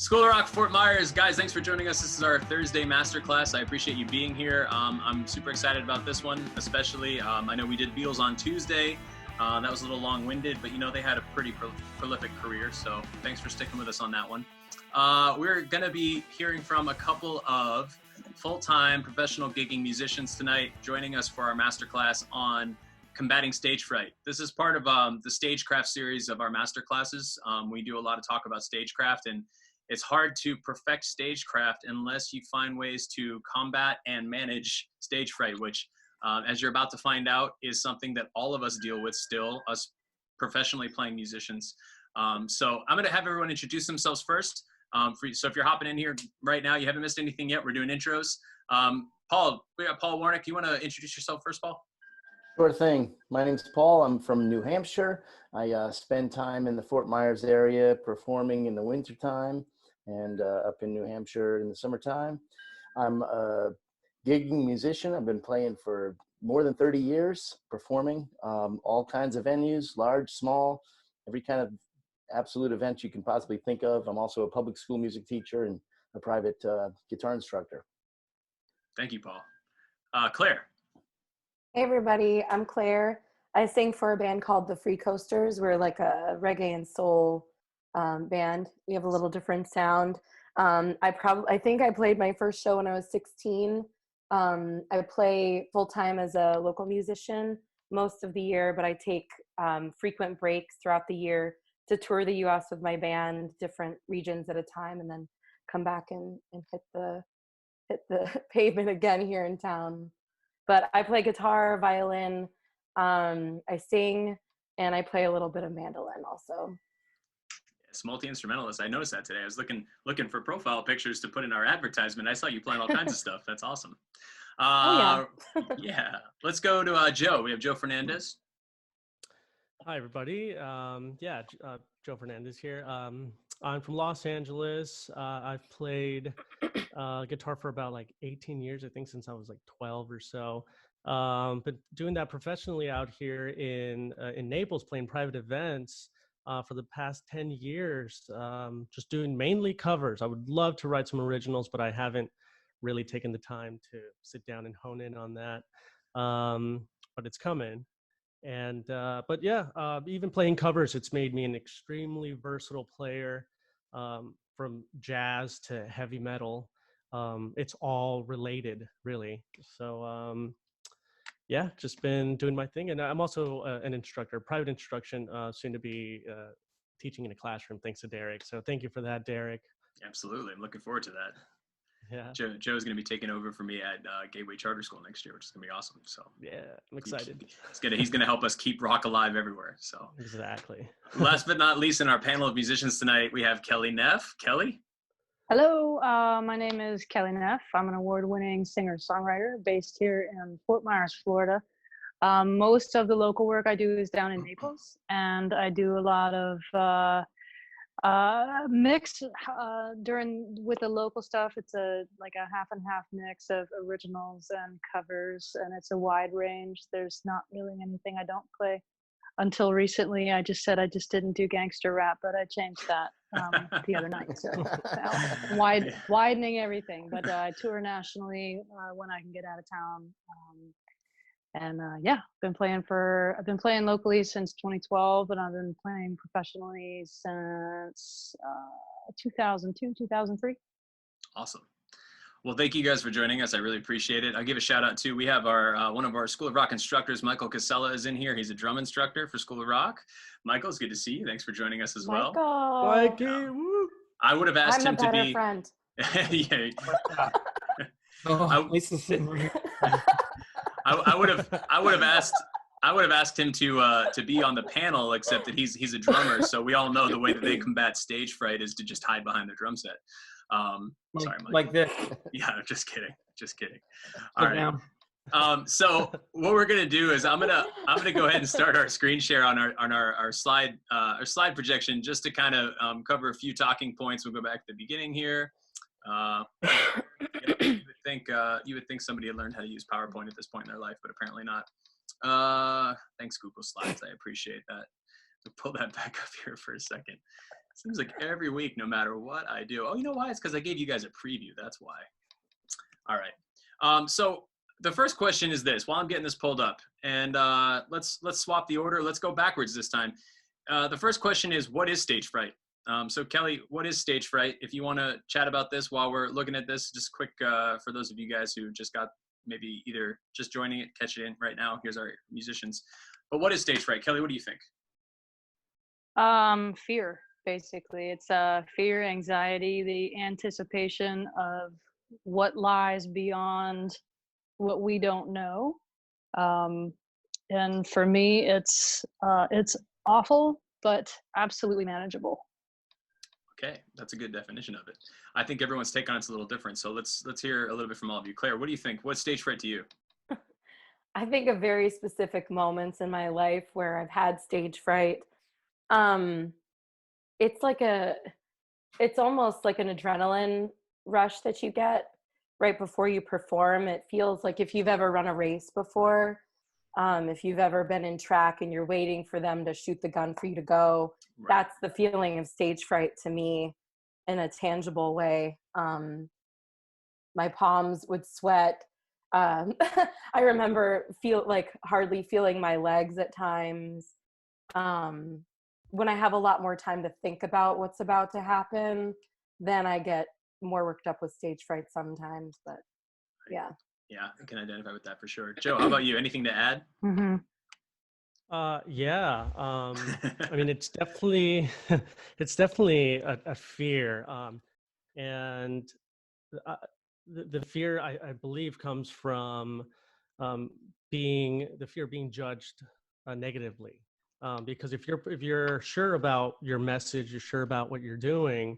School of Rock, Fort Myers. Guys, thanks for joining us. This is our Thursday masterclass. I appreciate you being here. I'm super excited about this one, especially. I know we did Beatles on Tuesday. That was a little long-winded, but you know, they had a pretty prolific career, so thanks for sticking with us on that one. We're going to be hearing from a couple of full-time professional gigging musicians tonight, joining us for our masterclass on combating stage fright. This is part of the Stagecraft series of our masterclasses. We do a lot of talk about stagecraft, and it's hard to perfect stagecraft unless you find ways to combat and manage stage fright, which, as you're about to find out, is something that all of us deal with still, us professionally playing musicians. So I'm going to have everyone introduce themselves first. So if you're hopping in here right now, you haven't missed anything yet. We're doing intros. Paul, we got Paul Warnick. You want to introduce yourself first, Paul? Sure thing. My name's Paul. I'm from New Hampshire. I spend time in the Fort Myers area performing in the wintertime and up in New Hampshire in the summertime. I'm a gigging musician. I've been playing for more than 30 years, performing all kinds of venues, large, small, every kind of absolute event you can possibly think of. I'm also a public school music teacher and a private guitar instructor. Thank you, Paul. Claire. Hey everybody, I'm Claire. I sing for a band called the Free Coasters. We're like a reggae and soul band. We have a little different sound. I think I played my first show when I was 16. I play full-time as a local musician most of the year, but I take frequent breaks throughout the year to tour the US with my band, different regions at a time, and then come back and hit the pavement again here in town. But I play guitar, violin, I sing, and I play a little bit of mandolin also. Yes, multi-instrumentalist. I noticed that today. I was looking for profile pictures to put in our advertisement. I saw you playing all kinds of stuff. That's awesome. Oh, yeah. Yeah. Let's go to Joe. We have Joe Fernandez. Hi, everybody. Joe Fernandez here. I'm from Los Angeles. I've played guitar for about like 18 years, I think, since I was like 12 or so. But doing that professionally out here in Naples, playing private events for the past 10 years, just doing mainly covers. I would love to write some originals, but I haven't really taken the time to sit down and hone in on that. But it's coming. And even playing covers, it's made me an extremely versatile player, from jazz to heavy metal. It's all related, really. So just been doing my thing. And I'm also an instructor, private instruction, soon to be teaching in a classroom, thanks to Derek. So thank you for that, Derek. Absolutely. I'm looking forward to that. Yeah. Joe's going to be taking over for me at Gateway Charter School next year, which is going to be awesome. So yeah, I'm excited. He's going to help us keep rock alive everywhere. So exactly. Last but not least, in our panel of musicians tonight, we have Kelly Neff. Kelly. Hello, my name is Kelly Neff. I'm an award-winning singer-songwriter based here in Fort Myers, Florida. Most of the local work I do is down in Naples, and I do a lot of mix with the local stuff. It's like a half and half mix of originals and covers, and it's a wide range. There's not really anything I don't play. Until recently, I just said I just didn't do gangster rap, but I changed that the other night. So widening everything. But I tour nationally when I can get out of town. I've been playing locally since 2012, and I've been playing professionally since 2002, 2003. Awesome. Well, thank you guys for joining us. I really appreciate it. I'll give a shout out too. We have our one of our School of Rock instructors, Michael Casella, is in here. He's a drum instructor for School of Rock. Michael, it's good to see you. Thanks for joining us as well. Mikey, I would have asked him to be. Friend. Yeah. Nice to sit here. I would have asked him to be on the panel, except that he's a drummer, so we all know the way that they combat stage fright is to just hide behind their drum set. Sorry, Mike. Like this. Yeah, just kidding. All right. So what we're gonna do is I'm gonna go ahead and start our screen share on our slide projection, just to kind of cover a few talking points. We'll go back to the beginning here. You would think somebody had learned how to use PowerPoint at this point in their life, but apparently not. Thanks, Google Slides. I appreciate that. We'll pull that back up here for a second. Seems like every week, no matter what I do. Oh, you know why? It's because I gave you guys a preview. That's why. All right. So the first question is this. While I'm getting this pulled up, and let's swap the order. Let's go backwards this time. The first question is, what is stage fright? So Kelly, what is stage fright? If you want to chat about this while we're looking at this, just quick for those of you guys who just got maybe either just joining it, catch it in right now. Here's our musicians. But what is stage fright? Kelly, what do you think? Fear, basically. It's fear, anxiety, the anticipation of what lies beyond what we don't know. And for me, it's awful, but absolutely manageable. Okay, that's a good definition of it. I think everyone's take on it's a little different. So let's hear a little bit from all of you. Claire, what do you think? What's stage fright to you? I think of very specific moments in my life where I've had stage fright. It's almost like an adrenaline rush that you get right before you perform. It feels like if you've ever run a race before, if you've ever been in track and you're waiting for them to shoot the gun for you to go, Right. That's the feeling of stage fright to me in a tangible way. My palms would sweat. I remember hardly feeling my legs at times. When I have a lot more time to think about what's about to happen, then I get more worked up with stage fright sometimes, but yeah. Yeah, I can identify with that for sure. Joe, how about you? Anything to add? Mm-hmm. Yeah. I mean, it's definitely a fear. And the fear, I believe, comes from the fear of being judged negatively. Because if you're sure about your message, you're sure about what you're doing,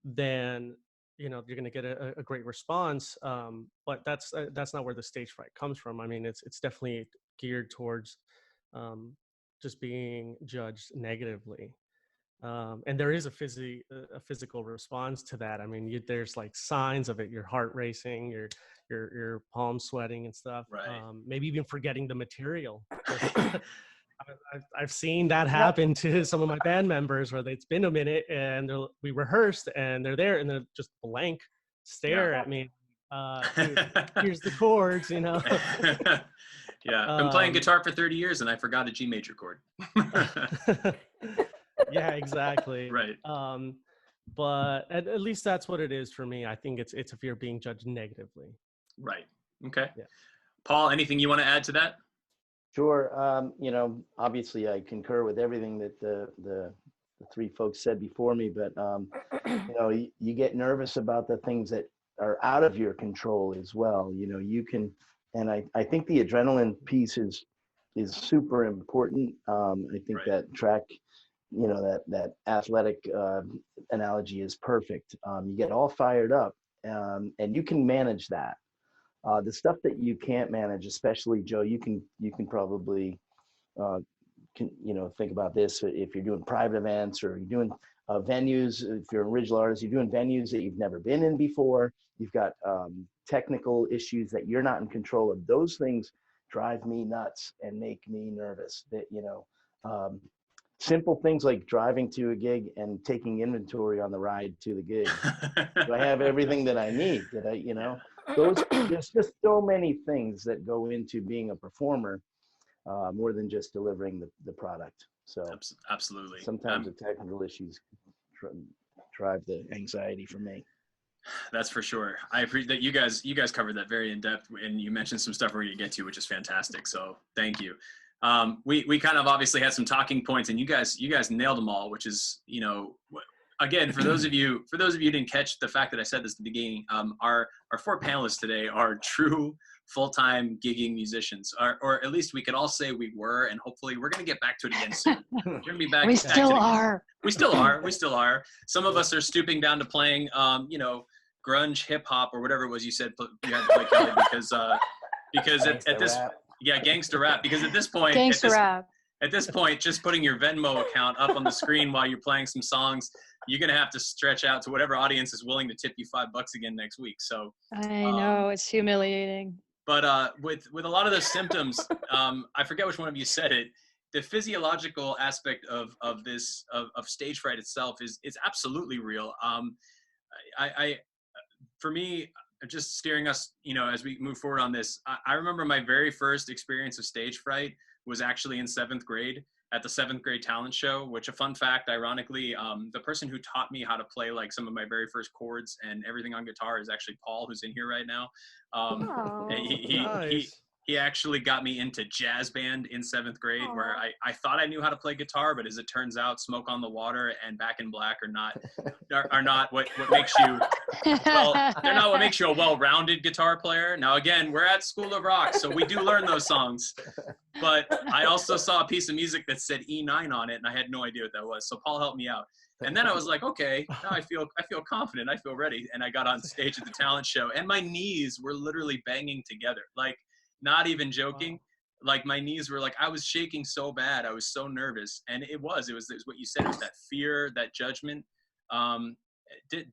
then you're going to get a great response. But that's not where the stage fright comes from. I mean, it's definitely geared towards just being judged negatively. And there is a physical response to that. I mean, there's like signs of it: your heart racing, your palms sweating and stuff. Right. Maybe even forgetting the material. I've seen that happen to some of my band members where it's been a minute and we rehearsed and they're there and they're just blank stare at me. Dude, here's the chords, Yeah, I've been playing guitar for 30 years and I forgot a G major chord. Yeah, exactly. Right. But at least that's what it is for me. I think it's a fear of being judged negatively. Right. Okay. Yeah. Paul, anything you want to add to that? Sure. Obviously I concur with everything that the three folks said before me, but you get nervous about the things that are out of your control as well. You can, and I think the adrenaline piece is super important. I think Right. that track, that athletic analogy is perfect. You get all fired up, and you can manage that. The stuff that you can't manage, especially Joe, you can probably think about this. If you're doing private events or you're doing venues, if you're an original artist, you're doing venues that you've never been in before. You've got technical issues that you're not in control of. Those things drive me nuts and make me nervous. That simple things like driving to a gig and taking inventory on the ride to the gig. Do I have everything that I need? There's just so many things that go into being a performer, more than just delivering the product. So Absolutely. sometimes the technical issues drive the anxiety for me. That's for sure. I appreciate that you guys covered that very in depth, and you mentioned some stuff we're going to get to, which is fantastic. So thank you. We kind of obviously had some talking points, and you guys nailed them all, which is, again, for those of you who didn't catch the fact that I said this at the beginning, our four panelists today are true full-time gigging musicians, or at least we could all say we were, and hopefully we're going to get back to it again soon. We're going to be back. We still are. We still are. Some of us are stooping down to playing, grunge, hip hop, or whatever it was you said you had to play, Kelly, because at this, gangster rap. Because at this point, at this point, just putting your Venmo account up on the screen while you're playing some songs, you're gonna have to stretch out to whatever audience is willing to tip you $5 again next week. So I know, it's humiliating. But with a lot of those symptoms, I forget which one of you said it. the physiological aspect of this of stage fright itself is absolutely real. I for me, just steering us, as we move forward on this, I remember my very first experience of stage fright was actually in 7th grade at the 7th grade talent show, which, a fun fact, ironically, the person who taught me how to play like some of my very first chords and everything on guitar is actually Paul, who's in here right now. And Nice. he actually got me into jazz band in 7th grade, where I thought I knew how to play guitar, but as it turns out, Smoke on the Water and Back in Black are not what makes you, well, they're not what makes you a well-rounded guitar player. Now, again, we're at School of Rock, so we do learn those songs. But I also saw a piece of music that said E9 on it, and I had no idea what that was. So Paul helped me out. And then I was like, okay, now I feel confident. I feel ready. And I got on stage at the talent show, and my knees were literally banging together. Like, not even joking. Wow. Like, my knees were like, I was shaking so bad. I was so nervous. And it was what you said. It was that fear, that judgment,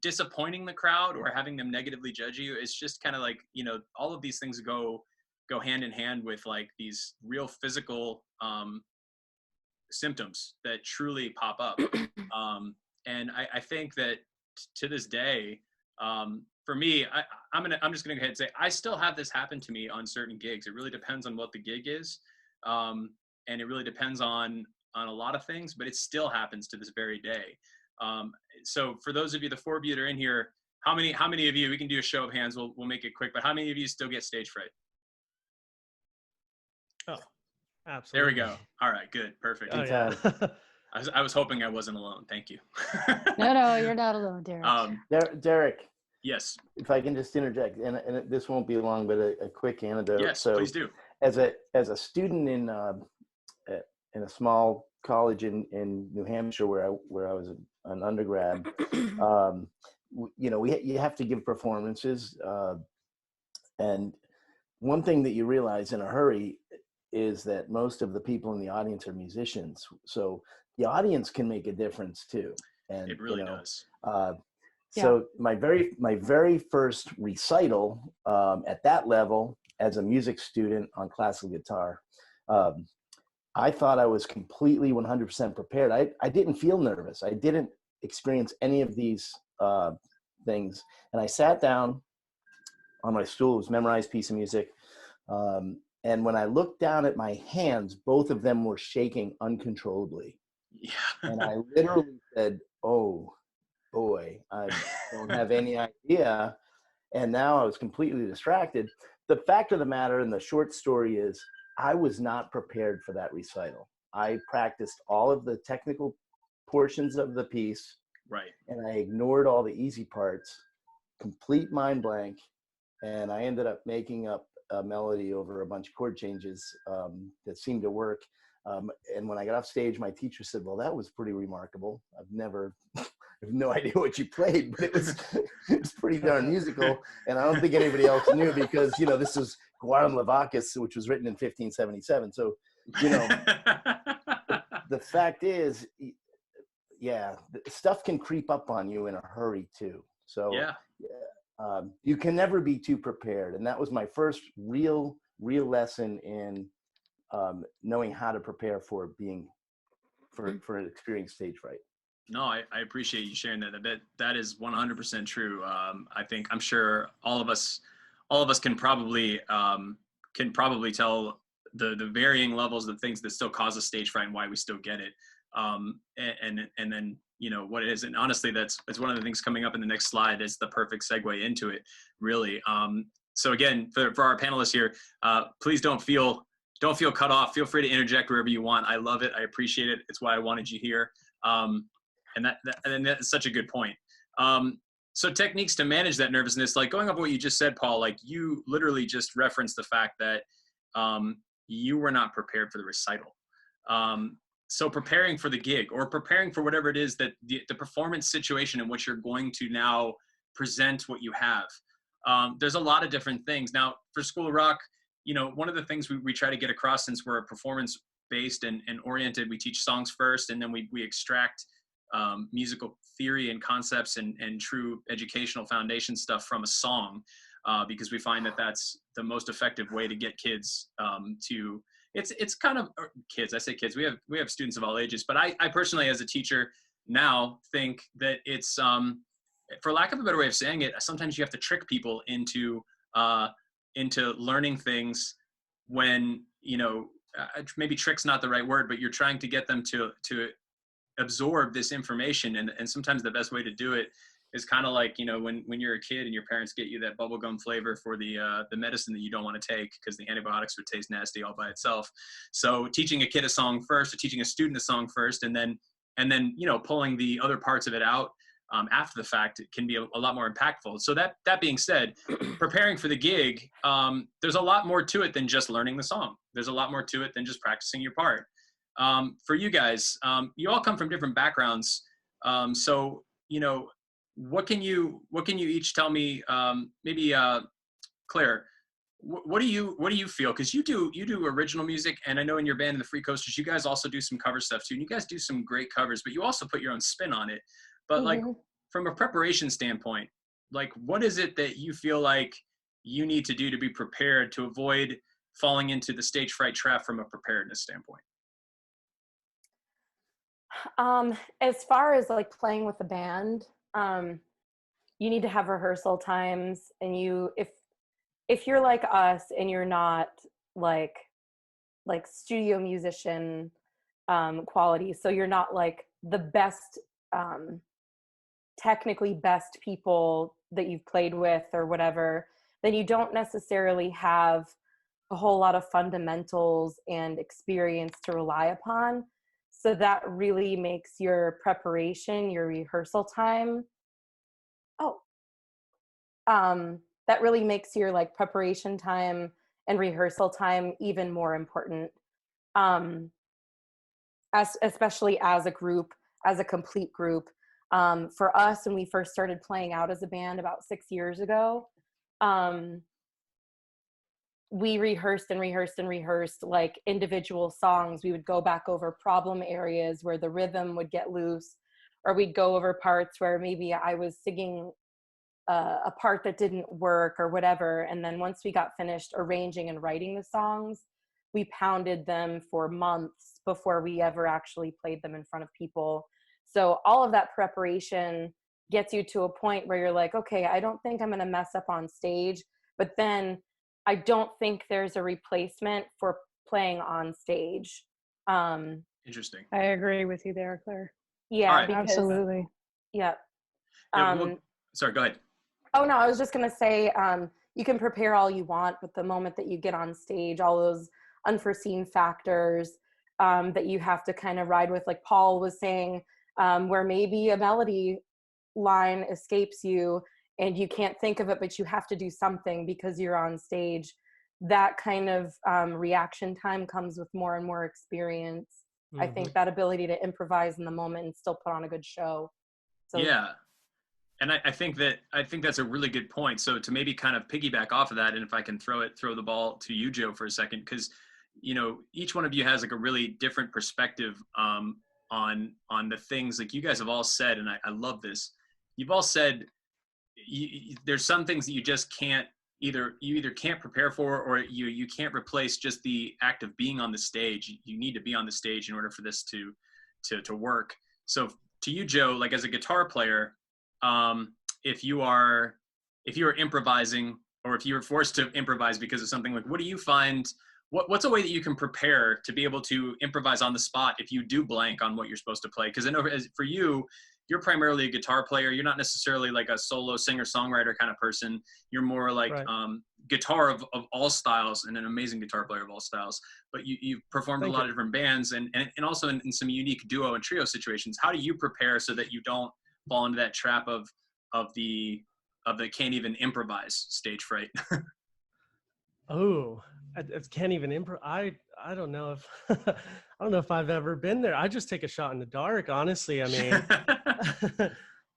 disappointing the crowd or having them negatively judge you. It's just kind of like, all of these things go hand in hand with like these real physical symptoms that truly pop up. And I think that to this day, for me, I'm just gonna go ahead and say I still have this happen to me on certain gigs. It really depends on what the gig is, and it really depends on a lot of things. But it still happens to this very day. So for those of you, the 4 of you that are in here, how many of you? We can do a show of hands. We'll make it quick. But how many of you still get stage fright? Oh, absolutely. There we go. All right, good, perfect. Oh, yeah. I was hoping I wasn't alone. Thank you. No, you're not alone, Derek. Derek. Yes. If I can just interject, and this won't be long, but a quick anecdote. Yes, so, please do. As a student in a small college in New Hampshire, where I was an undergrad, you have to give performances, and one thing that you realize in a hurry is that most of the people in the audience are musicians, so the audience can make a difference too. And it really does. So my very first recital at that level as a music student on classical guitar, I thought I was completely 100% prepared. I didn't feel nervous. I didn't experience any of these things. And I sat down on my stool. It was a memorized piece of music. And when I looked down at my hands, both of them were shaking uncontrollably. Yeah. And I literally said, "Oh boy, I don't have any idea." And now I was completely distracted. The fact of the matter, and the short story is, I was not prepared for that recital. I practiced all of the technical portions of the piece. Right. And I ignored all the easy parts, complete mind blank. And I ended up making up a melody over a bunch of chord changes that seemed to work. And when I got off stage, my teacher said, "Well, that was pretty remarkable. I have no idea what you played, but it was pretty darn musical." And I don't think anybody else knew, because, this is Guarum Levacus, which was written in 1577. So, the fact is, stuff can creep up on you in a hurry too. So you can never be too prepared. And that was my first real lesson in knowing how to prepare for experiencing stage fright. No, I appreciate you sharing that. That is 100% true. I'm sure all of us can probably tell the varying levels of things that still cause us stage fright and why we still get it. And then, what it is. And honestly, that's one of the things coming up in the next slide. Is the perfect segue into it, really. So again, for our panelists here, please don't feel cut off. Feel free to interject wherever you want. I love it. I appreciate it. It's why I wanted you here. And that's such a good point. So techniques to manage that nervousness, like going off what you just said, Paul, like you literally just referenced the fact that you were not prepared for the recital. So preparing for the gig, or preparing for whatever it is that the performance situation in which you're going to now present what you have. There's a lot of different things. Now for School of Rock, one of the things we try to get across, since we're performance-based and oriented, we teach songs first, and then we extract musical theory and concepts and true educational foundation stuff from a song. because we find that that's the most effective way to get kids to. It's kind of kids. I say kids. We have students of all ages, but I personally, as a teacher now, think that it's for lack of a better way of saying it, sometimes you have to trick people into learning things when, maybe trick's not the right word, but you're trying to get them to absorb this information. And sometimes the best way to do it is kind of like, when you're a kid and your parents get you that bubblegum flavor for the medicine that you don't want to take because the antibiotics would taste nasty all by itself. So teaching a kid a song first, or teaching a student a song first, and then pulling the other parts of it out after the fact, it can be a lot more impactful. So that being said, preparing for the gig, there's a lot more to it than just learning the song. There's a lot more to it than just practicing your part. For you guys, you all come from different backgrounds. So, what can you each tell me? Maybe Claire, what do you feel? Because you do original music, and I know in your band, the Free Coasters, you guys also do some cover stuff too. And you guys do some great covers, but you also put your own spin on it. But like from a preparation standpoint, like what is it that you feel like you need to do to be prepared to avoid falling into the stage fright trap from a preparedness standpoint? As far as like playing with the band, you need to have rehearsal times, and if you're like us and you're not like studio musician quality, so you're not like the best technically best people that you've played with or whatever, then you don't necessarily have a whole lot of fundamentals and experience to rely upon. So that really makes your preparation, your rehearsal time. That really makes your like preparation time and rehearsal time even more important. Especially as a group, as a complete group. For us, when we first started playing out as a band about 6 years ago, we rehearsed like individual songs. We would go back over problem areas where the rhythm would get loose, or we'd go over parts where maybe I was singing a part that didn't work or whatever. And then once we got finished arranging and writing the songs, we pounded them for months before we ever actually played them in front of people. So all of that preparation gets you to a point where you're like, okay, I don't think I'm going to mess up on stage, but then I don't think there's a replacement for playing on stage. Interesting. I agree with you there, Claire. Yeah, right. because, Absolutely. yeah. Sorry, go ahead. Oh no, I was just going to say, you can prepare all you want, but the moment that you get on stage, all those unforeseen factors that you have to kind of ride with, like Paul was saying, where maybe a melody line escapes you and you can't think of it, but you have to do something because you're on stage. That kind of reaction time comes with more and more experience. I think that ability to improvise in the moment and still put on a good show. So, yeah. And I think that's a really good point. So to maybe kind of piggyback off of that, and if I can throw the ball to you, Joe, for a second, because each one of you has like a really different perspective on the things like you guys have all said, and I love this. You've all said there's some things that you just can't you either can't prepare for, or you can't replace just the act of being on the stage. You need to be on the stage in order for this to work. So to you, Joe, like as a guitar player, if you are improvising, or if you were forced to improvise because of something, like what do you find, what's a way that you can prepare to be able to improvise on the spot if you do blank on what you're supposed to play? Because I know for you, you're primarily a guitar player. You're not necessarily like a solo singer-songwriter kind of person. You're more like Right. Guitar of all styles, and an amazing guitar player of all styles. But you've performed Thank a lot you. of different bands, and also in some unique duo and trio situations. How do you prepare so that you don't fall into that trap of the can't even improvise stage fright? Oh, I can't even improv. I don't know if I don't know if I've ever been there. I just take a shot in the dark, honestly. I mean,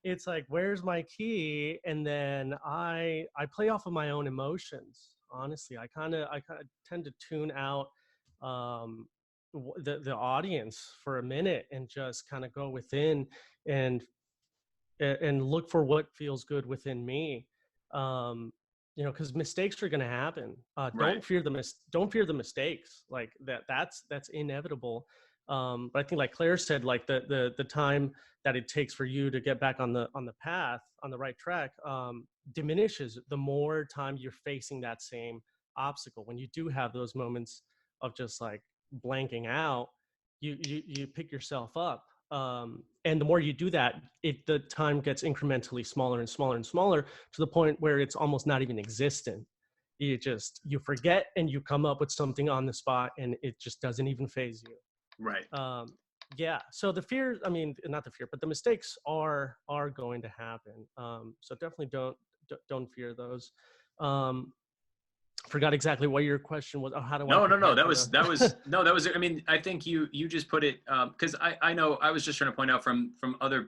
it's like, where's my key? And then I play off of my own emotions. Honestly, I kind of tend to tune out the audience for a minute and just kind of go within and look for what feels good within me. because mistakes are going to happen. Right. Don't fear the mistakes. Like that's inevitable. But I think, like Claire said, like the time that it takes for you to get back on the path, on the right track, diminishes the more time you're facing that same obstacle. When you do have those moments of just like blanking out, you pick yourself up. And the more you do that, the time gets incrementally smaller and smaller and smaller, to the point where it's almost not even existent. You forget, and you come up with something on the spot, and it just doesn't even phase you. Right. Yeah. So the fear, I mean, not the fear, but the mistakes are going to happen. So definitely don't fear those. Forgot exactly what your question was. Oh, how do I? No. That was. I mean, I think you just put it, because I know I was just trying to point out from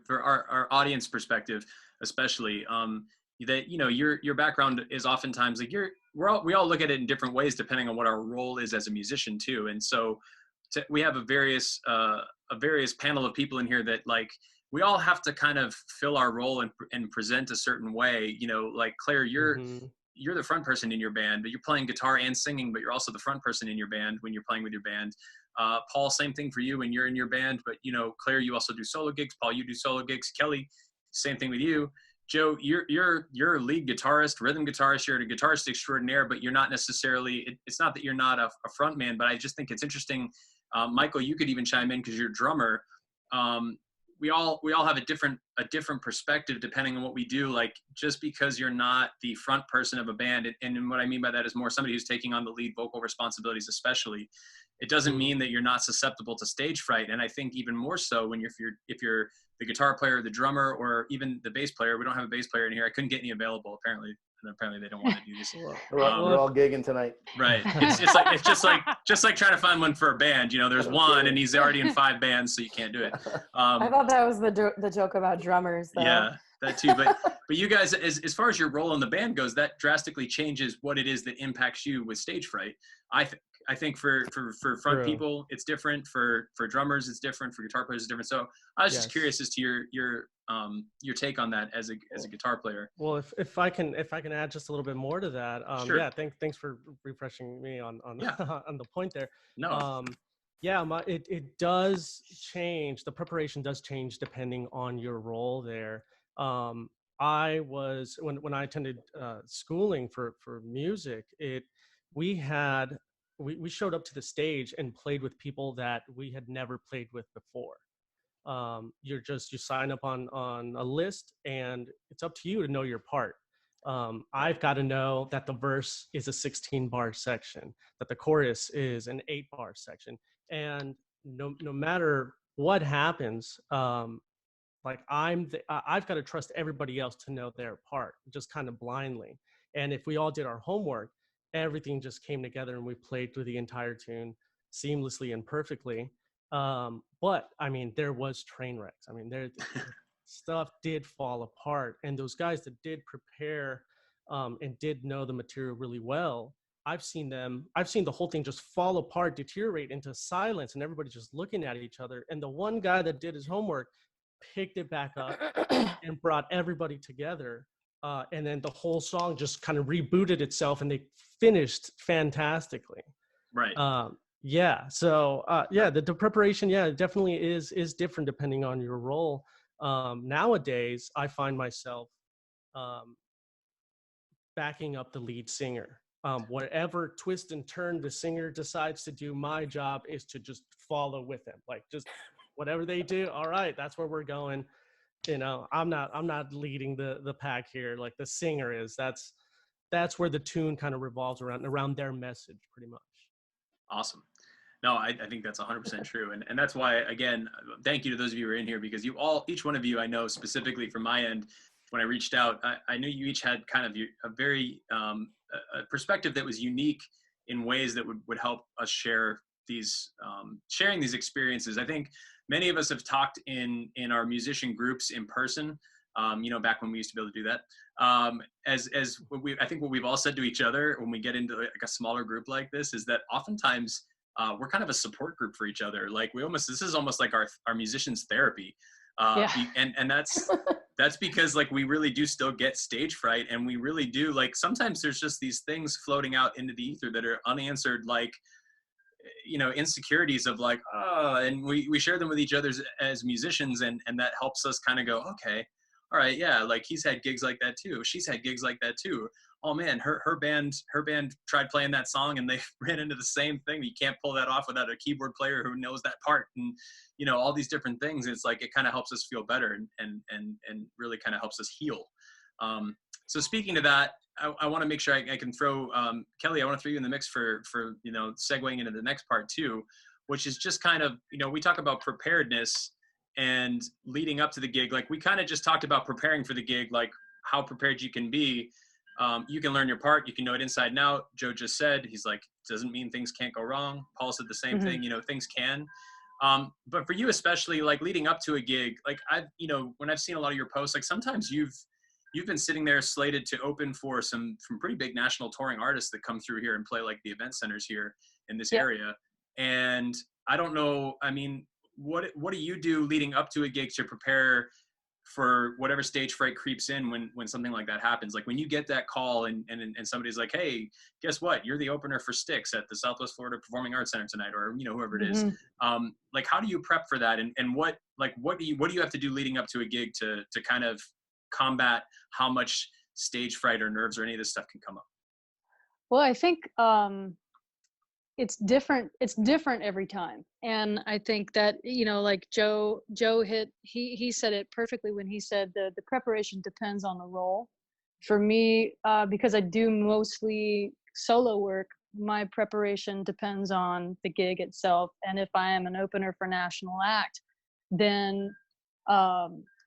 for our audience perspective, especially, that your background is oftentimes like we all look at it in different ways depending on what our role is as a musician too, and so we have a various panel of people in here that, like, we all have to kind of fill our role and present a certain way. Like Claire, you're the front person in your band, but you're playing guitar and singing, but you're also the front person in your band when you're playing with your band. Paul, same thing for you when you're in your band, but Claire, you also do solo gigs. Paul, you do solo gigs. Kelly, same thing with you. Joe, you're a lead guitarist, rhythm guitarist. You're a guitarist extraordinaire, but you're not necessarily, it's not that you're not a front man, but I just think it's interesting. Michael, you could even chime in because you're a drummer. We all have a different perspective depending on what we do. Like, just because you're not the front person of a band, and what I mean by that is more somebody who's taking on the lead vocal responsibilities, especially, it doesn't mean that you're not susceptible to stage fright. And I think even more so when if you're the guitar player, the drummer, or even the bass player. We don't have a bass player in here. I couldn't get any available apparently. And apparently they don't want to do this. We're all gigging tonight. Right. It's just like trying to find one for a band. There's one and he's already in 5 bands, so you can't do it. I thought that was the joke about drummers, though. Yeah, that too. But you guys, as far as your role in the band goes, that drastically changes what it is that impacts you with stage fright. I think for front people, it's different. For drummers, it's different. For guitar players, it's different. So I was just curious as to your take on that as a guitar player. Well, if I can add just a little bit more to that. Sure. Yeah. Thanks for refreshing me on on the point there. No. It does change. The preparation does change depending on your role there. I was when I attended schooling for music. We showed up to the stage and played with people that we had never played with before. You sign up on a list, and it's up to you to know your part. I've got to know that the verse is a 16-bar section, that the chorus is an 8-bar section, and no matter what happens, like I've got to trust everybody else to know their part, just kind of blindly. And if we all did our homework, everything just came together and we played through the entire tune seamlessly and perfectly. But I mean, there was train wrecks. I mean, stuff did fall apart, and those guys that did prepare and did know the material really well, I've seen the whole thing just fall apart, deteriorate into silence, and everybody just looking at each other. And the one guy that did his homework picked it back up and brought everybody together. And then the whole song just kind of rebooted itself, and they finished fantastically. Right. So the preparation, definitely is different depending on your role. Nowadays, I find myself backing up the lead singer. Whatever twist and turn the singer decides to do, my job is to just follow with them. Like, just whatever they do, all right, that's where we're going. I'm not leading the pack here. Like, the singer is. That's where the tune kind of revolves around their message, pretty much. Awesome. No, I think that's 100% true. And that's why, again, thank you to those of you who are in here, because each one of you, I know specifically from my end, when I reached out, I knew you each had kind of a very a perspective that was unique in ways that would help us sharing these experiences. I think many of us have talked in our musician groups in person, back when we used to be able to do that. I think what we've all said to each other when we get into like a smaller group like this is that oftentimes we're kind of a support group for each other. Like, this is almost like our musicians therapy. And That's because like we really do still get stage fright, and we really do, like, sometimes there's just these things floating out into the ether that are unanswered, like, you know, insecurities of like, oh, and we share them with each other as musicians, and that helps us kind of go, okay, all right, yeah, like he's had gigs like that too, she's had gigs like that too. Oh man, her band tried playing that song and they ran into the same thing. You can't pull that off without a keyboard player who knows that part, and you know, all these different things. It's like it kind of helps us feel better, and really kind of helps us heal. So speaking of that, I want to make sure I can throw Kelly. I want to throw you in the mix for you know, segueing into the next part too, which is just kind of, you know, we talk about preparedness and leading up to the gig. Like we kind of just talked about preparing for the gig, like how prepared you can be. You can learn your part. You can know it inside and out. Joe just said, he's like, doesn't mean things can't go wrong. Paul said the same thing, you know, things can. But for you, especially like leading up to a gig, like you know, when I've seen a lot of your posts, like sometimes you've been sitting there slated to open for some pretty big national touring artists that come through here and play like the event centers here in this area. And I don't know, I mean, what do you do leading up to a gig to prepare for whatever stage fright creeps in when something like that happens? Like when you get that call and somebody's like, hey, guess what? You're the opener for Styx at the Southwest Florida Performing Arts Center tonight, or, you know, whoever it is. Like, how do you prep for that? And what do you have to do leading up to a gig to kind of combat how much stage fright or nerves or any of this stuff can come up? Well, I think it's different every time, and I think that, you know, like Joe hit, he said it perfectly when he said the preparation depends on the role. For me, because I do mostly solo work, my preparation depends on the gig itself. And if I am an opener for national act, then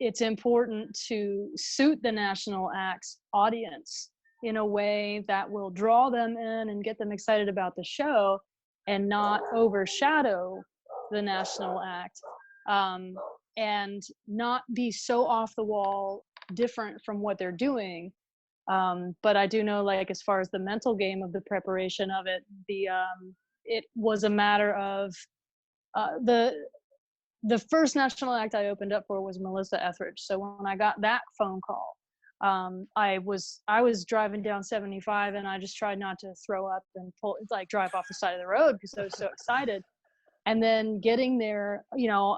it's important to suit the national act's audience in a way that will draw them in and get them excited about the show and not overshadow the national act, and not be so off the wall different from what they're doing. But I do know, like, as far as the mental game of the preparation of it, it was a matter of the first national act I opened up for was Melissa Etheridge. So when I got that phone call, I was driving down 75 and I just tried not to throw up and drive off the side of the road because I was so excited. And then getting there, you know,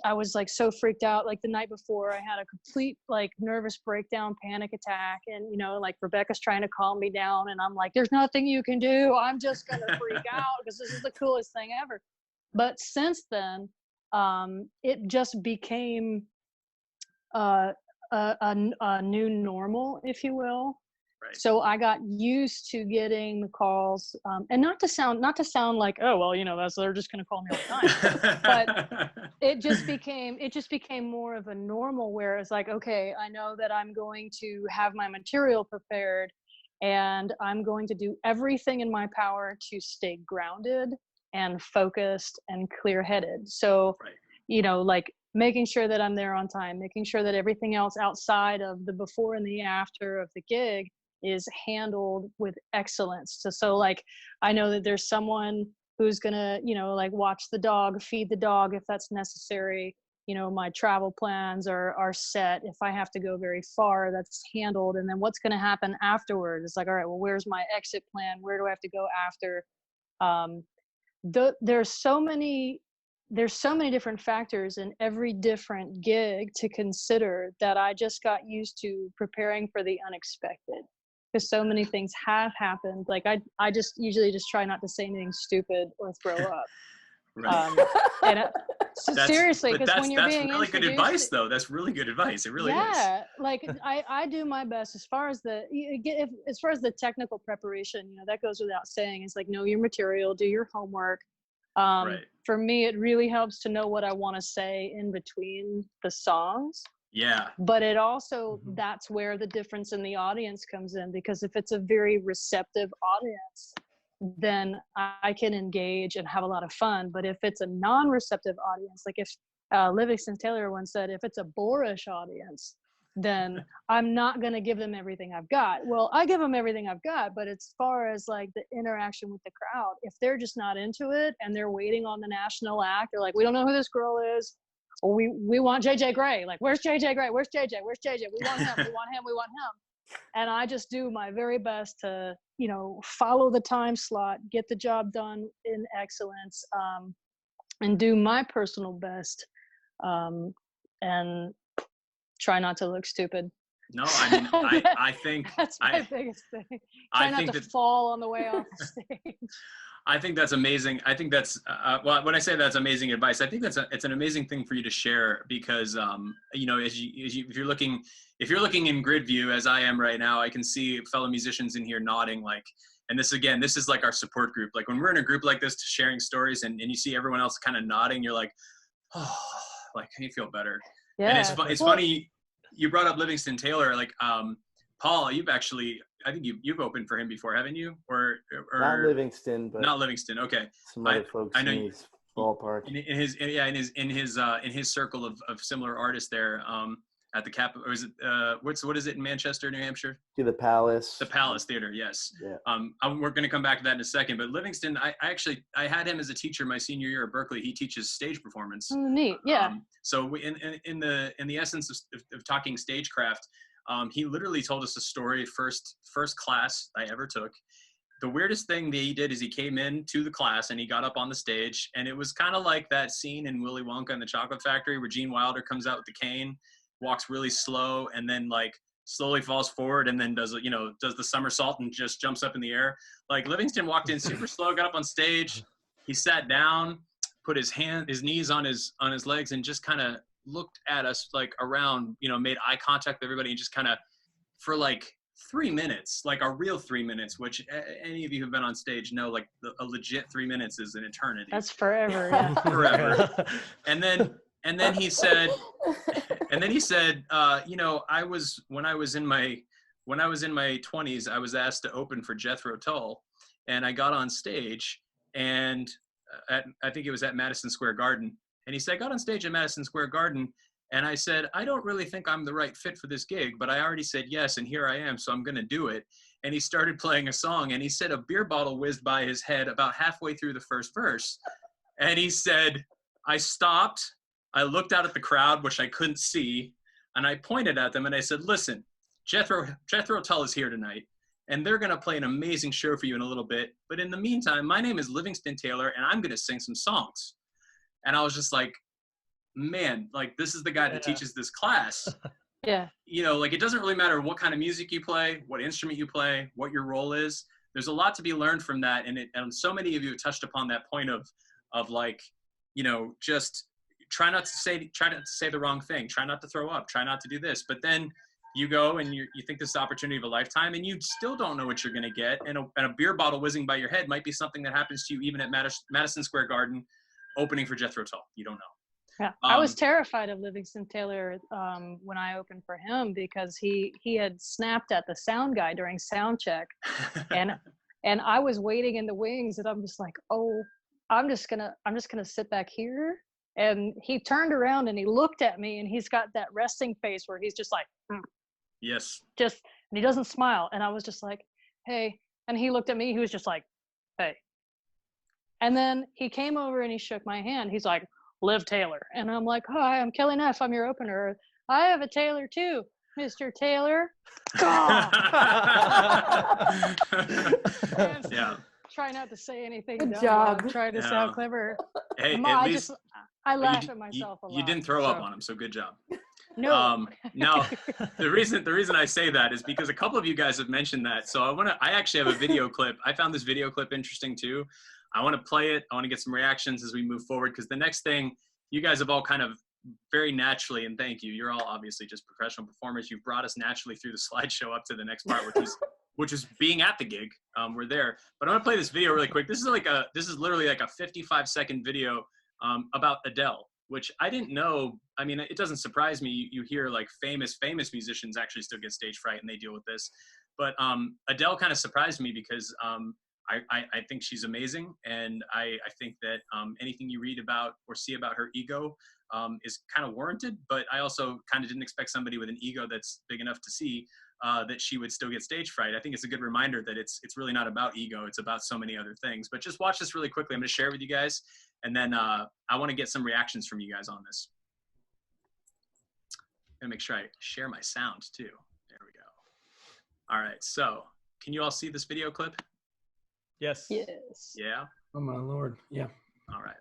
I was like so freaked out. Like the night before, I had a complete like nervous breakdown, panic attack, and you know, like Rebecca's trying to calm me down, and I'm like, "There's nothing you can do. I'm just gonna freak out because this is the coolest thing ever." But since then, it just became a new normal, if you will. Right. So I got used to getting the calls, and not to sound like, oh well, you know, they're just going to call me all the time. But it just became more of a normal, where it's like, okay, I know that I'm going to have my material prepared, and I'm going to do everything in my power to stay grounded and focused and clear-headed. So, you know, like making sure that I'm there on time, making sure that everything else outside of the before and the after of the gig is handled with excellence. So like, I know that there's someone who's gonna, you know, like watch the dog, feed the dog if that's necessary. You know, my travel plans are set. If I have to go very far, that's handled. And then what's gonna happen afterward? It's like, all right, well, where's my exit plan? Where do I have to go after? There's so many different factors in every different gig to consider that I just got used to preparing for the unexpected, because so many things have happened. Like I just usually just try not to say anything stupid or throw up. Seriously, because when you're being really good advice, though. That's really good advice. It really is. Yeah, like I do my best as far as the technical preparation. You know, that goes without saying. It's like, know your material, do your homework. For me, it really helps to know what I want to say in between the songs. Yeah. But it also, that's where the difference in the audience comes in, because if it's a very receptive audience, then I can engage and have a lot of fun. But if it's a non-receptive audience, like if Livingston Taylor once said, if it's a boorish audience, then I'm not going to give them everything I've got. Well, I give them everything I've got, but as far as like the interaction with the crowd, if they're just not into it and they're waiting on the national act, they're like, we don't know who this girl is, well, we want JJ Gray. Like, where's JJ Gray? Where's JJ? Where's JJ? We want him. We want him. We want him. And I just do my very best to, you know, follow the time slot, get the job done in excellence, and do my personal best, and try not to look stupid. No, I mean, I think that's my biggest thing. I Try not think to that fall on the way off the stage. I think that's amazing. I think that's well, when I say that's amazing advice, I think it's an amazing thing for you to share, because you know, if you're looking in grid view as I am right now, I can see fellow musicians in here nodding, like, and this is like our support group. Like when we're in a group like this sharing stories, and you see everyone else kind of nodding, you're like, oh, like, can you feel better? Yeah. And it's funny you brought up Livingston Taylor, like Paul, you've actually, I think you've opened for him before, haven't you? Or not Livingston, but not Livingston. Okay, some other folks I know in his ballpark. In his circle of similar artists there. At the Cap, or is it what is it in Manchester, New Hampshire? To the Palace. The Palace Theater, yes. Yeah. We're going to come back to that in a second. But Livingston, I had him as a teacher my senior year at Berkeley. He teaches stage performance. Oh, neat, yeah. So in the essence of talking stagecraft, he literally told us a story first class I ever took. The weirdest thing that he did is he came in to the class and he got up on the stage, and it was kind of like that scene in Willy Wonka and the Chocolate Factory where Gene Wilder comes out with the cane, walks really slow, and then like slowly falls forward, and then does the somersault and just jumps up in the air. Like Livingston walked in super slow, got up on stage, he sat down, put his knees on his legs, and just kind of looked at us like around, made eye contact with everybody, and just kind of for like 3 minutes, like a real 3 minutes, which any of you who've been on stage know, like a legit 3 minutes is an eternity. That's forever. Yeah. Forever. And then he said, when I was in my 20s, I was asked to open for Jethro Tull, and I got on stage, and I think it was at Madison Square Garden. And he said, I got on stage at Madison Square Garden, and I said, I don't really think I'm the right fit for this gig, but I already said yes, and here I am, so I'm going to do it. And he started playing a song, and he said a beer bottle whizzed by his head about halfway through the first verse. And he said, I stopped, I looked out at the crowd, which I couldn't see, and I pointed at them, and I said, listen, Jethro Tull is here tonight, and they're going to play an amazing show for you in a little bit. But in the meantime, my name is Livingston Taylor, and I'm going to sing some songs. And I was just like, man, like, this is the guy that teaches this class. Yeah. Like, it doesn't really matter what kind of music you play, what instrument you play, what your role is. There's a lot to be learned from that. And so many of you have touched upon that point of like, just try not to say the wrong thing. Try not to throw up. Try not to do this. But then you go and you think this is the opportunity of a lifetime, and you still don't know what you're going to get. And a beer bottle whizzing by your head might be something that happens to you even at Madison Square Garden opening for Jethro Tull. You don't know. Yeah, I was terrified of Livingston Taylor when I opened for him, because he had snapped at the sound guy during sound check, and I was waiting in the wings, and I'm just like, oh, I'm just gonna sit back here. And he turned around and he looked at me, and he's got that resting face where he's just like, yes, and he doesn't smile, and I was just like, hey, and he looked at me, he was just like, hey, and then he came over and he shook my hand. He's like, Liv Taylor. And I'm like, hi, I'm Kelly Neff. I'm your opener. I have a Taylor too, Mr. Taylor. Yeah. Try not to say anything. Good job. Try to sound clever. Hey, I laugh at myself a lot. You didn't throw up on him, so good job. No. Now, the reason I say that is because a couple of you guys have mentioned that. So I actually have a video clip. I found this video clip interesting too. I want to play it. I want to get some reactions as we move forward, because the next thing, you guys have all kind of very naturally, and thank you, you're all obviously just professional performers. You've brought us naturally through the slideshow up to the next part, which is being at the gig. We're there. But I'm going to play this video really quick. This is literally like a 55-second video about Adele, which I didn't know. I mean, it doesn't surprise me. You hear like famous musicians actually still get stage fright and they deal with this. But Adele kind of surprised me, because I think she's amazing, and I think that anything you read about or see about her ego is kind of warranted, but I also kind of didn't expect somebody with an ego that's big enough to see that she would still get stage fright. I think it's a good reminder that it's really not about ego, it's about so many other things. But just watch this really quickly. I'm going to share it with you guys, and then I want to get some reactions from you guys on this. gonna make sure I share my sound too. There we go. All right, so can you all see this video clip? Yes. Yes. Yeah? Oh my Lord, yeah. All right.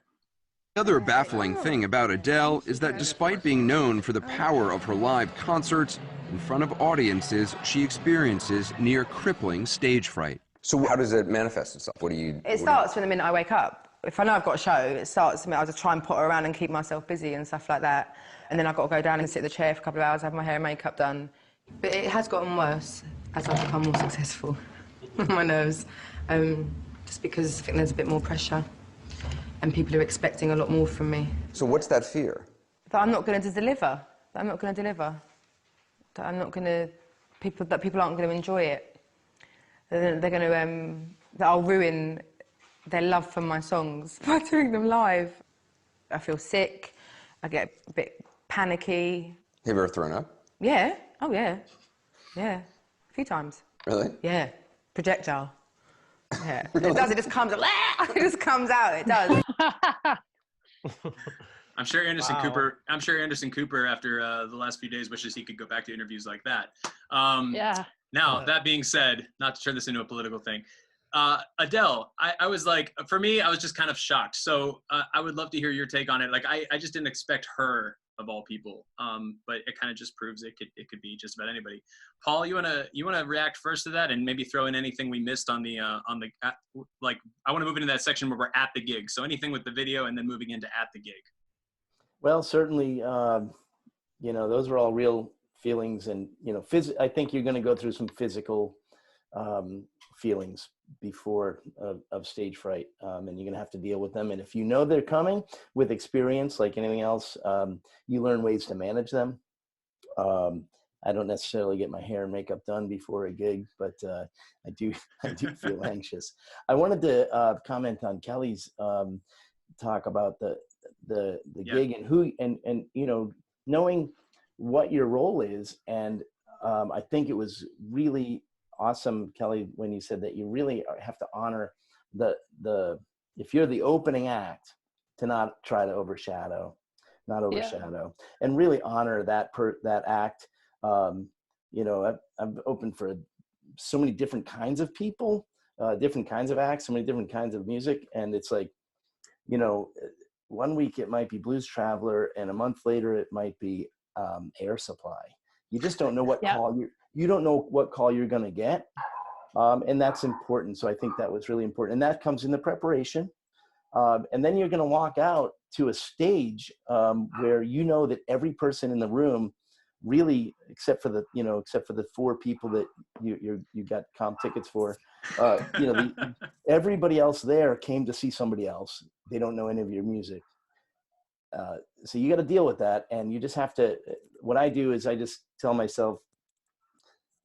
The other baffling thing about Adele is that despite being known for the power of her live concerts, in front of audiences, she experiences near crippling stage fright. So how does it manifest itself? What do you... It starts from the minute I wake up. If I know I've got a show, it starts the minute I just try and potter around and keep myself busy and stuff like that. And then I've got to go down and sit in the chair for a couple of hours, have my hair and makeup done. But it has gotten worse as I've become more successful with my nerves. Just because I think there's a bit more pressure and people are expecting a lot more from me. So what's that fear? That I'm not going to deliver. That I'm not going to deliver. That I'm not going to... that people aren't going to enjoy it. They're going to... that I'll ruin their love for my songs by doing them live. I feel sick. I get a bit panicky. Have you ever thrown up? Yeah. Oh, yeah. Yeah. A few times. Really? Yeah. Projectile. Yeah. It does. It just comes out. It just comes out. It does. I'm sure Anderson Cooper. I'm sure Anderson Cooper, after the last few days, wishes he could go back to interviews like that. Yeah. Now, that being said, not to turn this into a political thing, Adele, I was like, for me, I was just kind of shocked. So I would love to hear your take on it. Like, I just didn't expect her of all people, but it kind of just proves it could be just about anybody. Paul, you wanna react first to that, and maybe throw in anything we missed on the like, I want to move into that section where we're at the gig. So anything with the video, and then moving into at the gig. Well, certainly, you know, those were all real feelings, and, you know, I think you're going to go through some physical feelings before of stage fright, and you're going to have to deal with them. And if you know they're coming, with experience, like anything else, you learn ways to manage them. I don't necessarily get my hair and makeup done before a gig, but I do feel anxious. I wanted to comment on Kelly's talk about the gig and who and you know, knowing what your role is. And I think it was really awesome, Kelly, when you said that you really have to honor if you're the opening act, to not try to overshadow, and really honor that act. You know, I've opened for so many different kinds of people, different kinds of acts, so many different kinds of music, and it's like, you know, one week it might be Blues Traveler, and a month later it might be Air Supply. You just don't know what call you don't know what call you're going to get, and that's important. So I think that was really important, and that comes in the preparation. And then you're going to walk out to a stage where you know that every person in the room, really, except for the 4 people that you got comp tickets for, you know, everybody else there came to see somebody else. They don't know any of your music. So you got to deal with that, and you just have to. What I do is I just tell myself,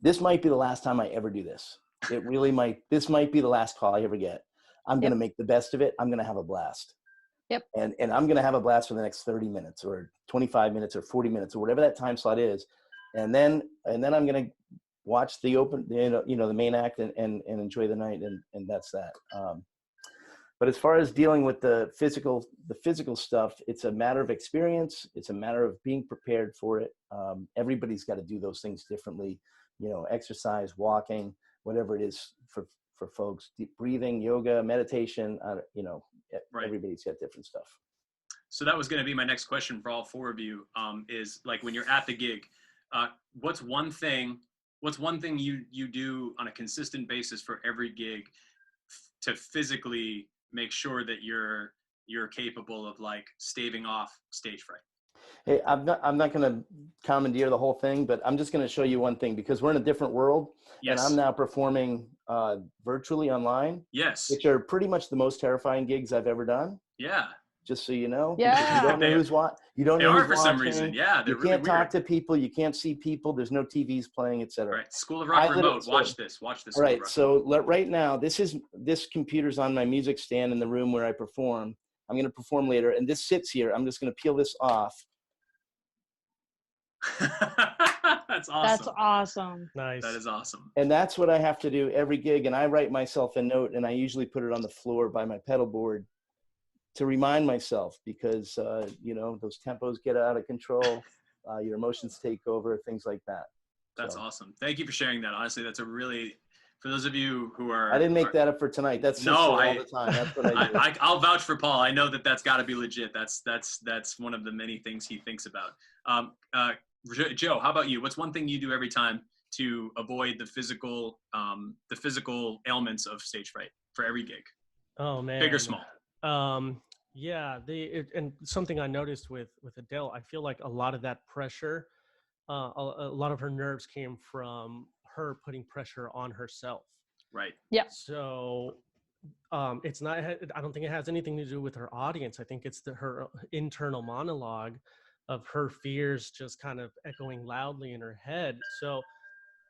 this might be the last time I ever do this. It really might. This might be the last call I ever get. I'm going to make the best of it. I'm going to have a blast. Yep. And I'm going to have a blast for the next 30 minutes or 25 minutes or 40 minutes or whatever that time slot is. And then I'm going to watch the the main act and enjoy the night. And that's that. But as far as dealing with the physical stuff, it's a matter of experience. It's a matter of being prepared for it. Everybody's got to do those things differently, you know, exercise, walking, whatever it is for folks, deep breathing, yoga, meditation, you know, everybody's got different stuff. So that was going to be my next question for all 4 of you, is like, when you're at the gig, what's one thing you do on a consistent basis for every gig to physically make sure that you're capable of, like, staving off stage fright? Hey, I'm not going to commandeer the whole thing, but I'm just going to show you one thing, because we're in a different world. Yes. And I'm now performing virtually online. Yes. Which are pretty much the most terrifying gigs I've ever done. Yeah. Just so you know. Yeah. You don't know who's watching. You don't They know are who's for watching. some reason. Yeah, they're You really can't talk weird. to people. You can't see people. There's no TVs playing, etc. Right. School of Rock remote. Watch this. Right. So right now, this computer's on my music stand in the room where I perform. I'm going to perform later, and this sits here. I'm just going to peel this off. That's awesome. That's awesome. Nice. That is awesome. And that's what I have to do every gig. And I write myself a note, and I usually put it on the floor by my pedal board to remind myself, because, you know, those tempos get out of control. your emotions take over, things like that. That's So, awesome. Thank you for sharing that. Honestly, that's a really, for those of you who are. I didn't make that up for tonight. That's No, sincere all the time. That's what I do. I'll vouch for Paul. I know that that's got to be legit. That's one of the many things he thinks about. Joe, how about you? What's one thing you do every time to avoid the physical ailments of stage fright for every gig? Oh man, big or small? Yeah, and something I noticed with Adele, I feel like a lot of that pressure, a lot of her nerves came from her putting pressure on herself. Right. Yeah. So it's not, I don't think it has anything to do with her audience. I think it's her internal monologue of her fears just kind of echoing loudly in her head. So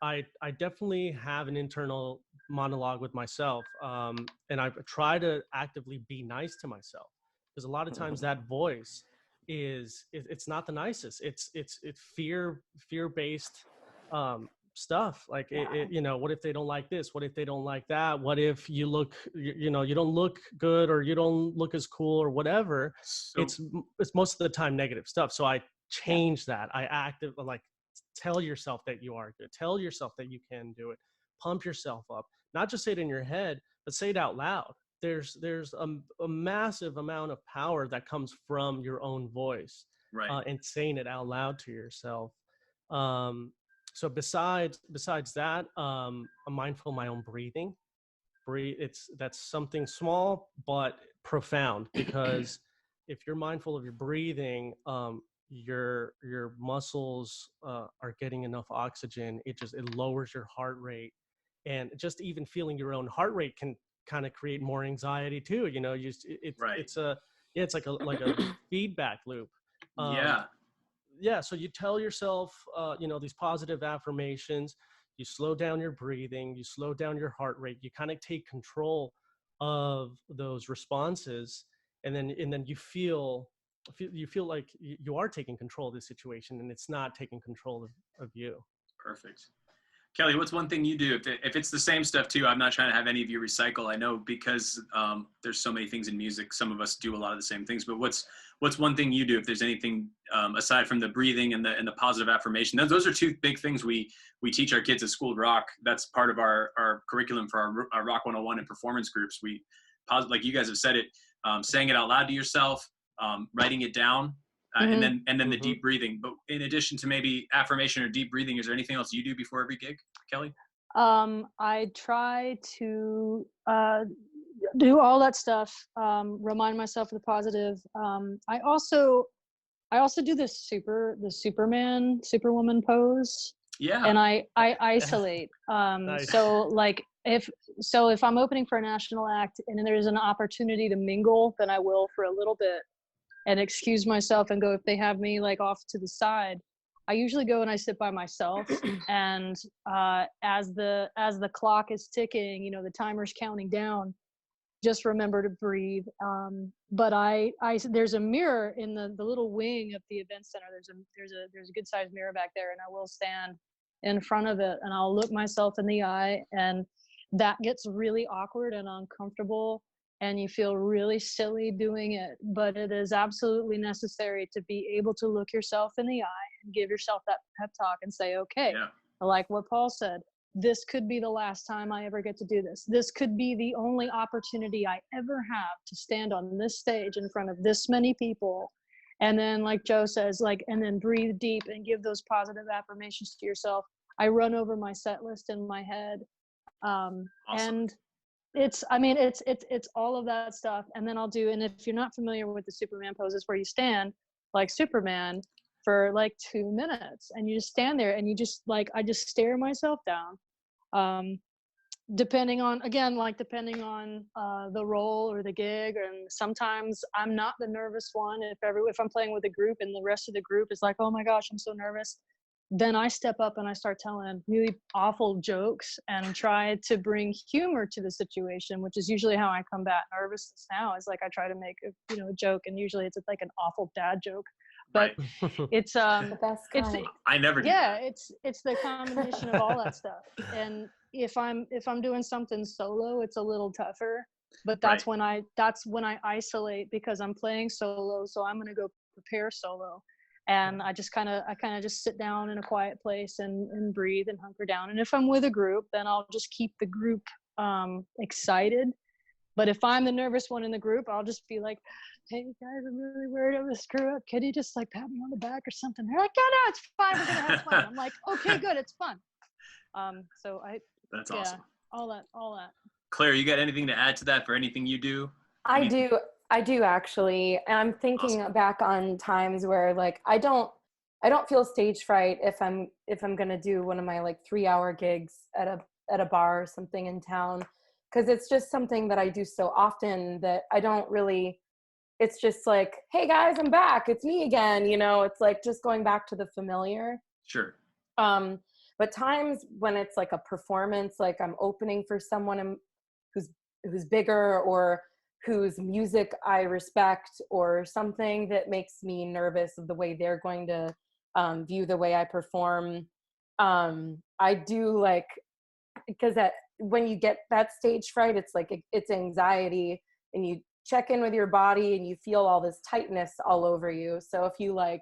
I definitely have an internal monologue with myself, and I try to actively be nice to myself, because a lot of times that voice it's not the nicest. It's fear-based stuff. Like what if they don't like this? What if they don't like that? What if you look, you don't look good, or you don't look as cool, or whatever. So, It's most of the time negative stuff. So I change that. I tell yourself that you are good. Tell yourself that you can do it. Pump yourself up. Not just say it in your head, but say it out loud. There's a massive amount of power that comes from your own voice, right. And saying it out loud to yourself. So besides that, I'm mindful of my own breathing. That's something small but profound, because if you're mindful of your breathing, your muscles are getting enough oxygen. It lowers your heart rate, and just even feeling your own heart rate can kind of create more anxiety too. Right. It's like a feedback loop. Yeah. So you tell yourself these positive affirmations. You slow down your breathing, you slow down your heart rate, you kind of take control of those responses, and then you feel like you are taking control of the situation, and it's not taking control of you. Perfect. Kelly, what's one thing you do? If it's the same stuff too, I'm not trying to have any of you recycle. I know, because there's so many things in music, some of us do a lot of the same things, but what's one thing you do, if there's anything aside from the breathing and the positive affirmation? Those are two big things we teach our kids at School of Rock. That's part of our curriculum for our Rock 101 and performance groups. Like you guys have said it, saying it out loud to yourself, writing it down, and then the deep breathing. But in addition to maybe affirmation or deep breathing, is there anything else you do before every gig, Kelly? I try to do all that stuff. Remind myself of the positive. I also do the Superwoman pose. Yeah. And I isolate. Nice. So if I'm opening for a national act and there's an opportunity to mingle, then I will for a little bit and excuse myself and go. If they have me like off to the side, I usually go and I sit by myself. And as the clock is ticking, the timer's counting down, just remember to breathe. But there's a mirror in the little wing of the event center. There's a good sized mirror back there, and I will stand in front of it and I'll look myself in the eye, and that gets really awkward and uncomfortable, and you feel really silly doing it, but it is absolutely necessary to be able to look yourself in the eye and give yourself that pep talk and say, okay, like what Paul said, this could be the last time I ever get to do this. This could be the only opportunity I ever have to stand on this stage in front of this many people. And then, like Joe says, and then breathe deep and give those positive affirmations to yourself. I run over my set list in my head. Awesome. And it's all of that stuff. And then and if you're not familiar with the Superman poses, where you stand like Superman for like 2 minutes and you just stand there and you just I just stare myself down. Depending on the role or the gig, and sometimes I'm not the nervous one. If I'm playing with a group and the rest of the group is like, oh my gosh, I'm so nervous, then I step up and I start telling really awful jokes and try to bring humor to the situation, which is usually how I combat nervousness now. Is I try to make a joke, and usually it's like an awful dad joke. But it's the best kind. I never do that. It's the combination of all that stuff. And if I'm doing something solo, it's a little tougher. But that's when I isolate, because I'm playing solo, so I'm gonna go prepare solo. And I kind of just sit down in a quiet place and breathe and hunker down. And if I'm with a group, then I'll just keep the group excited. But if I'm the nervous one in the group, I'll just be like, hey guys, I'm really worried I'm gonna screw up. Can you just like pat me on the back or something? They're like, no, it's fine. We're gonna have fun. I'm like, okay, good, it's fun. That's awesome. All that. Claire, you got anything to add to that for anything you do? I do actually. And I'm thinking back on times where like I don't feel stage fright if I'm gonna do one of my like 3-hour gigs at a bar or something in town, because it's just something that I do so often that I don't really, it's just like, hey guys, I'm back, it's me again, you know. It's like just going back to the familiar. Sure. But times when it's like a performance, like I'm opening for someone who's bigger or whose music I respect, or something that makes me nervous of the way they're going to view the way I perform. I do like, because when you get that stage fright, it's like it's anxiety, and you check in with your body and you feel all this tightness all over you. So if you like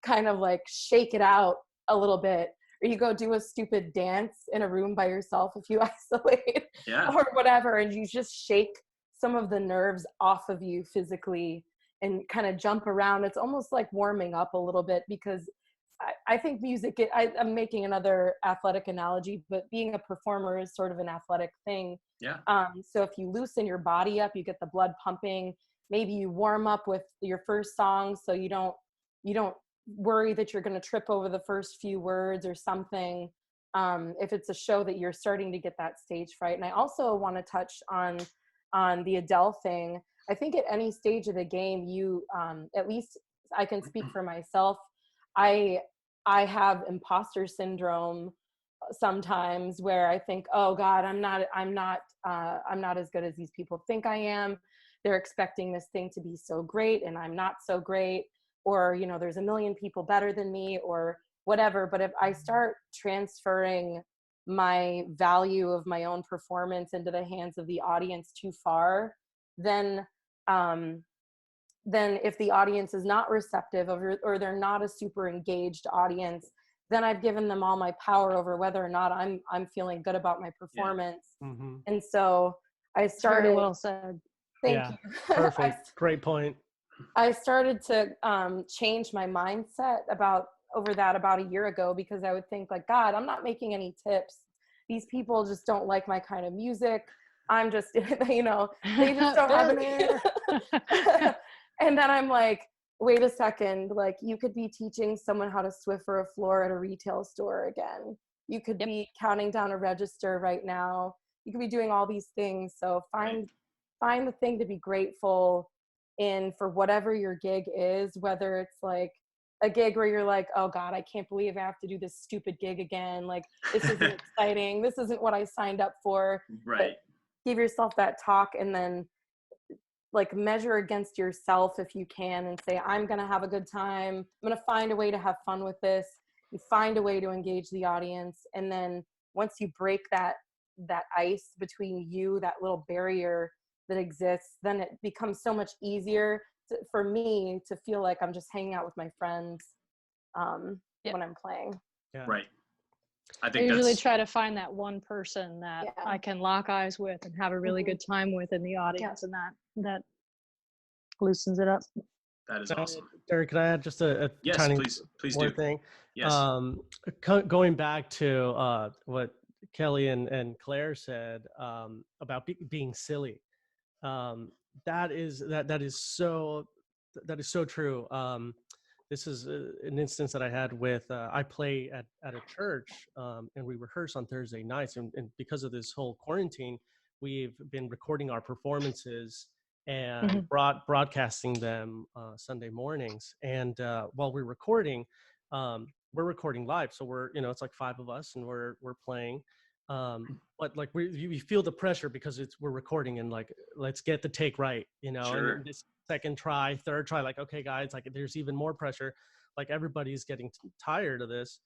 kind of like shake it out a little bit, or you go do a stupid dance in a room by yourself if you isolate, or whatever, and you just shake some of the nerves off of you physically and kind of jump around. It's almost like warming up a little bit, because I think music, I'm making another athletic analogy, but being a performer is sort of an athletic thing. Yeah. So if you loosen your body up, you get the blood pumping. Maybe you warm up with your first song, so you don't worry that you're going to trip over the first few words or something. If it's a show that you're starting to get that stage fright. And I also want to touch on the Adele thing. I think at any stage of the game, you, at least I can speak for myself, I have imposter syndrome sometimes, where I think, oh God, I'm not as good as these people think I am. They're expecting this thing to be so great, and I'm not so great. Or, you know, there's a million people better than me, or whatever. But if I start transferring my value of my own performance into the hands of the audience too far, then if the audience is not receptive or they're not a super engaged audience, then I've given them all my power over whether or not I'm feeling good about my performance. Yeah. Mm-hmm. And so I started. Very well said. Thank you. Perfect. Great point. I started to change my mindset about a year ago, because I would think like, God, I'm not making any tips. These people just don't like my kind of music. I'm just, you know, they just don't have any. And then I'm like, wait a second, like you could be teaching someone how to Swiffer a floor at a retail store again. You could be counting down a register right now. You could be doing all these things. So find the thing to be grateful in for whatever your gig is, whether it's like a gig where you're like, oh God, I can't believe I have to do this stupid gig again. Like, this isn't exciting. This isn't what I signed up for. Right. But give yourself that talk, and then like measure against yourself if you can, and say, I'm going to have a good time. I'm going to find a way to have fun with this, and find a way to engage the audience. And then once you break that ice between you, that little barrier that exists, then it becomes so much easier for me to feel like I'm just hanging out with my friends when I'm playing. Yeah. Right. I usually try to find that one person that I can lock eyes with and have a really good time with in the audience, and that loosens it up. That is awesome. Derek, can I add just a tiny please more do. thing? Yes. Going back to what Kelly and Claire said about being silly. That is so true. This is an instance that I had with, I play at a church, and we rehearse on Thursday nights. And because of this whole quarantine, we've been recording our performances and broadcasting them Sunday mornings. And while we're recording live. So we're, it's like 5 of us, and we're playing. But like you feel the pressure because we're recording, and like, let's get the take right, Sure. And this second try, third try, like, okay guys, like there's even more pressure, like everybody's getting tired of this.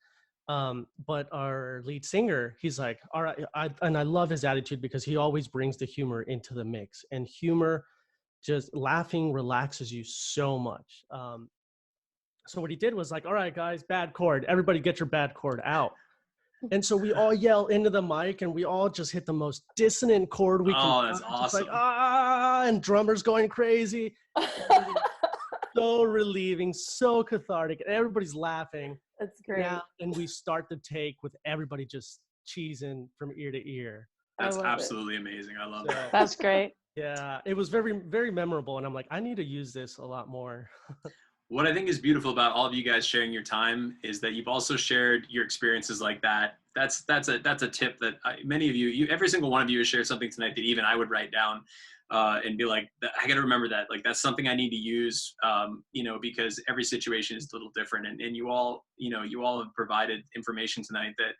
But our lead singer, he's like, all right, and I love his attitude, because he always brings the humor into the mix, and humor, just laughing relaxes you so much. So what he did was like, all right, guys, bad chord. Everybody get your bad chord out. And so we all yell into the mic and we all just hit the most dissonant chord we can. Oh, that's just awesome. like, and drummers going crazy. So relieving, so cathartic. And everybody's laughing. That's great. Yeah, and we start the take with everybody just cheesing from ear to ear. That's absolutely amazing. I love that. That's great. Yeah, it was very, very memorable. And I'm like, I need to use this a lot more. What I think is beautiful about all of you guys sharing your time is that you've also shared your experiences like that. That's a tip that many of you, every single one of you has shared something tonight that even I would write down and be like, I got to remember that. Like, that's something I need to use, because every situation is a little different. And you all have provided information tonight that,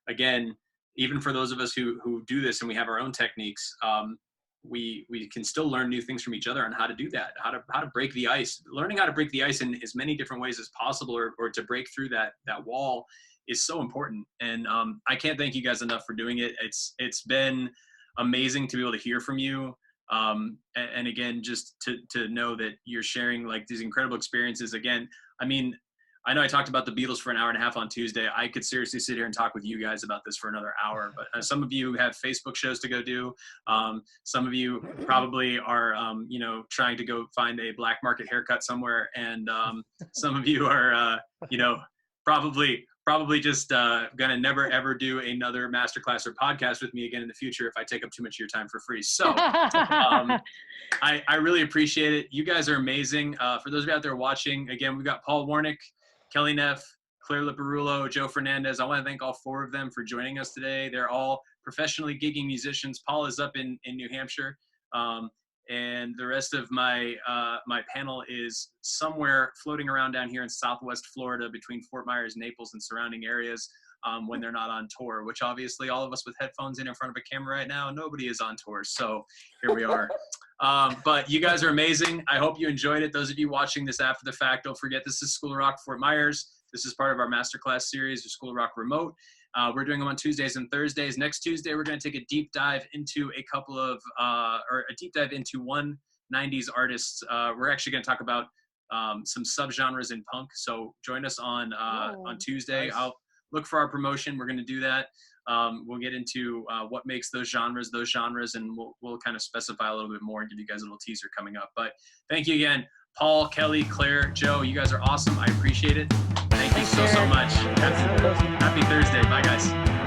again, even for those of us who do this and we have our own techniques, we can still learn new things from each other on how to do that, how to break the ice. Learning how to break the ice in as many different ways as possible, or to break through that wall, is so important. And I can't thank you guys enough for doing it. It's been amazing to be able to hear from you. And again, just to know that you're sharing like these incredible experiences. Again, I mean, I know I talked about the Beatles for an hour and a half on Tuesday. I could seriously sit here and talk with you guys about this for another hour, but some of you have Facebook shows to go do. Some of you probably are, trying to go find a black market haircut somewhere. And some of you are, probably just gonna never ever do another masterclass or podcast with me again in the future if I take up too much of your time for free. So I really appreciate it. You guys are amazing. For those of you out there watching, again, we've got Paul Warnick, Kelly Neff, Claire Liparulo, Joe Fernandez. I want to thank all four of them for joining us today. They're all professionally gigging musicians. Paul is up in New Hampshire. And the rest of my panel is somewhere floating around down here in Southwest Florida between Fort Myers, Naples, and surrounding areas when they're not on tour, which obviously all of us with headphones in front of a camera right now, nobody is on tour. So here we are. But you guys are amazing. I hope you enjoyed it. Those of you watching this after the fact, don't forget this is School of Rock Fort Myers. This is part of our masterclass series, School of Rock Remote. We're doing them on Tuesdays and Thursdays. Next Tuesday, we're going to take a deep dive into one 90s artist. We're actually going to talk about some subgenres in punk. So join us on Tuesday. Nice. I'll look for our promotion. We're going to do that. We'll get into what makes those genres, and we'll kind of specify a little bit more and give you guys a little teaser coming up. But thank you again, Paul, Kelly, Claire, Joe. You guys are awesome. I appreciate it. Thank you so much. Happy Thursday. Bye, guys.